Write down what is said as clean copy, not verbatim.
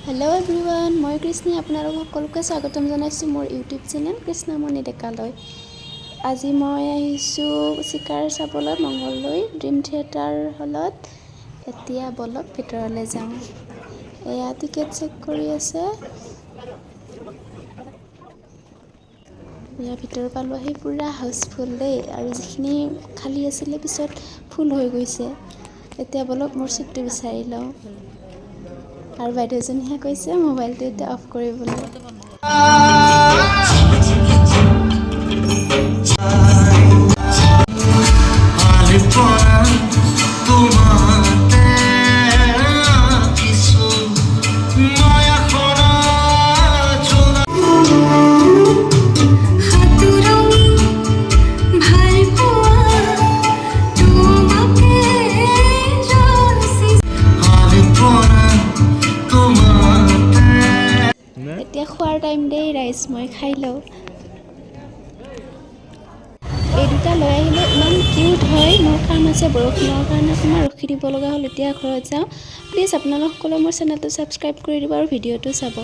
Hello' everyone, মই কৃষ্ণি আপোনালোক সকলোকে স্বাগতম জনাইছোঁ মোৰ ইউটিউব চেনেল কৃষ্ণমণি ডেকালৈ। আজি মই আহিছোঁ চিকাৰ চাবলৈ মংগলদৈ ড্ৰিম থিয়েটাৰ হলত। এতিয়া বলক ভিতৰলৈ যাওঁ। এয়া টিকেট চেক কৰি আছে। এয়া ভিতৰ পালোঁ আহি পূৰা হাউচফুল দেই, আৰু যিখিনি খালী আছিলে পিছত ফুল হৈ গৈছে। এতিয়া বলক মোৰ চিটটো বিচাৰি লওঁ। আৰু বাইদেউজনীহে কৈছে মোবাইলটো এতিয়া অফ কৰিবলৈ। এতিয়া খোৱাৰ টাইম দেই ৰাইজ, মই খাই লওঁ। এই দুটা লৈ আহিলে ইমান কিউট হয়। মোৰ কাম আছে বৰষুণৰ কাৰণে অকণমান ৰখি দিব লগা হ'ল। এতিয়া ঘৰত যাওঁ। প্লিজ আপোনালোক সকলোৱে মোৰ চেনেলটো ছাবস্ক্ৰাইব কৰি দিব আৰু ভিডিঅ'টো চাব।